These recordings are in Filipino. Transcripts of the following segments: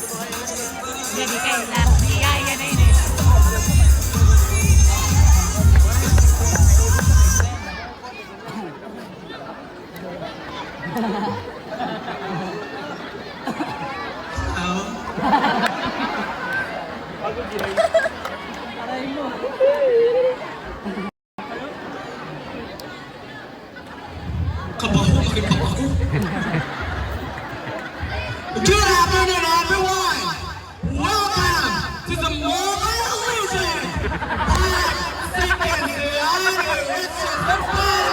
Jadi kayak iya iya nih ini. Kabaho, makipaw ako. Good afternoon, everyone! Welcome to the Mobile Illusion! I'm second to honor, which is the fire!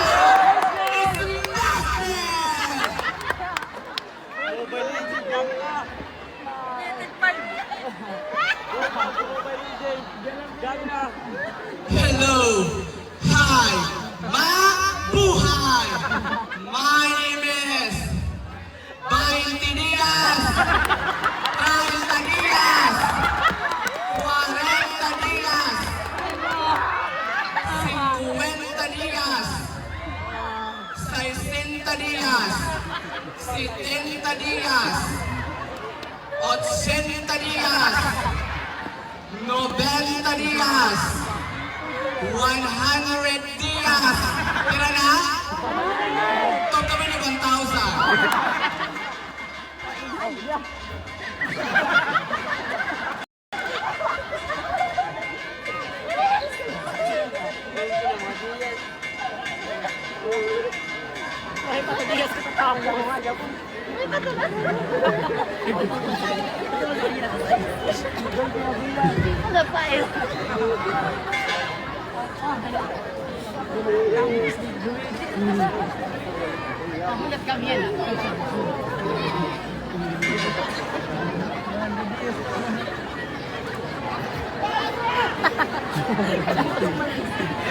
It's massive! Hello! Hi! Mabuhay! My name is Bainti Diaz! 30 Diaz! 40 Diaz! 50 Diaz! 60 Diaz! 70 Diaz! 80 Diaz! 90 Diaz! 100 Diaz! Tira na? Ito kami ni 1,000! Ay, patuliyas ko sa tao mo. Ay, patuliyas. Ano pa eh? Kamulat kami yan.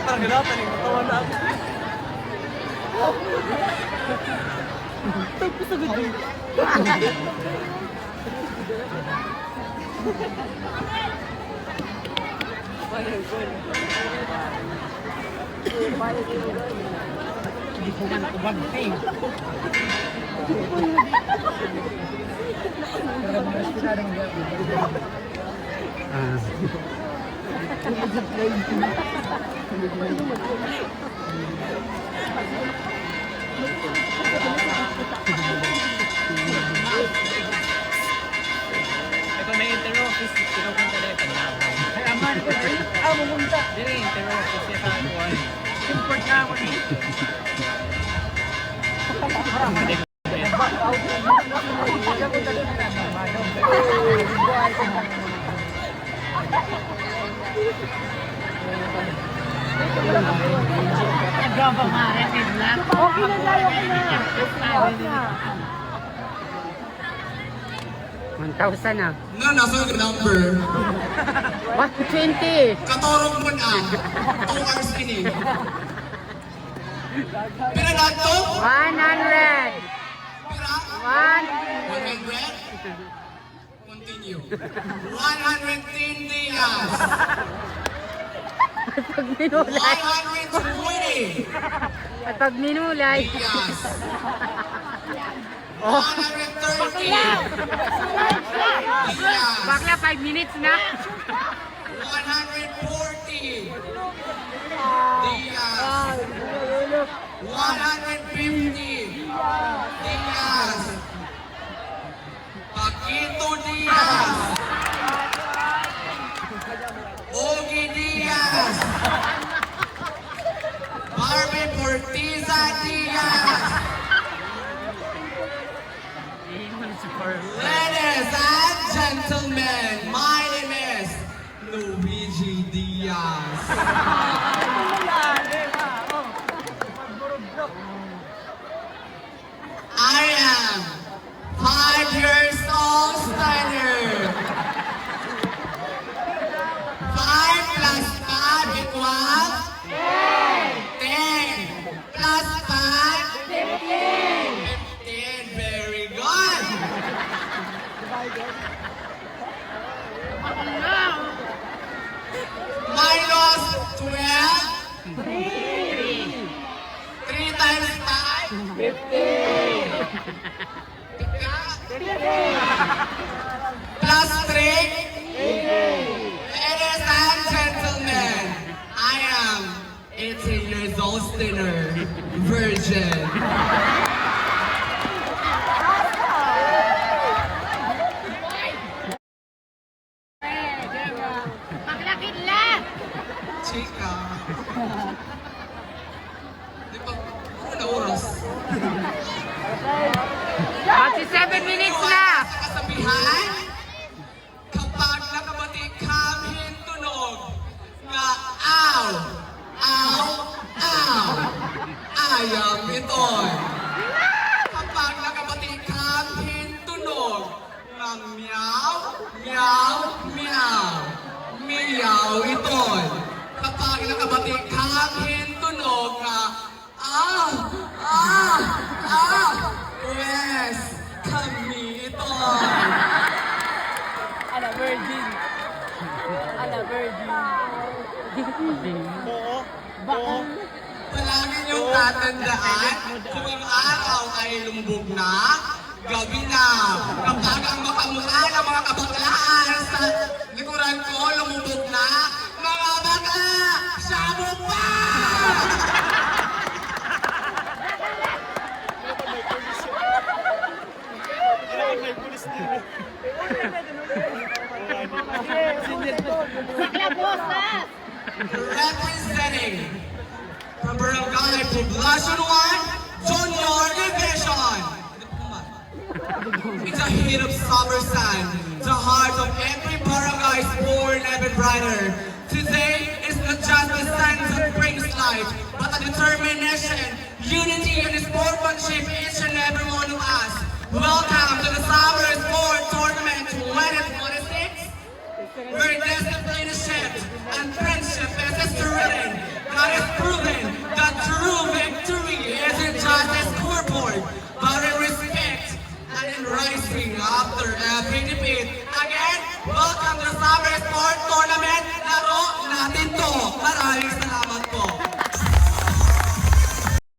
Parang ganapan yung katawan na ako. Tapos sa gusto. Hindi ko man ako bagping. Ito may inter-office, pinupunta na yung panlaban. Ay, aman ko na rin. Ah, mumunta. Dili, inter-office yung sa kuwan. Import na ako ni. Nagaba nga rin lang. Okay na tayo ka na. 1,000 na. Nga, nasa yung number. What? 20. Katorong mo na. 2 hours ini. Pira na to? 100. Pira? 100. 100? Continue. 110 Diaz. Pag minulay. 120 Pag minulay. Diaz. Oh. 130 Diaz. Bakla 5 minutes na. 140 Diaz. 150 Diaz. Paquito Diaz. Ogie Diaz. Barbie Portiza Diaz. Ladies and gentlemen, my name is Luigi Diaz. I am 5 years old Steiner. 5 plus 5 equals 10. Plus 5 15. Very good. Minus 12. 3 times 5. 15. Plus sinner, virgin. Maglakit lang! Chika. Di ba? Ano na oras? 47 minutes na! Sa kasabihan, kapag nakabati kami tunog na aw, aw, aw, ayam ito'y. Kapag nakabati kami tunog ng meow, meow, meow, meow ito'y. Kapag nakabati kami tunog na ah, ah, ah, yes, kami ito'y. Ala virgin. Ala virgin. Palagi niyong tatandaan, kung ang araw ay lumubog na, gabi na. Kapag ang makamukha ng mga kabaklaan sa likuran ko lumubog na, mga bakla, sabog pa! Bakla bosas! Representing from Barangay Poblacion 1, Junior Division. It's a hit of summer sun, the heart of every barangay born ever brighter. Today is not just the sun that brings life, but a determination, unity, and sportsmanship each and every one of us. Welcome to the Summer Sport Tournament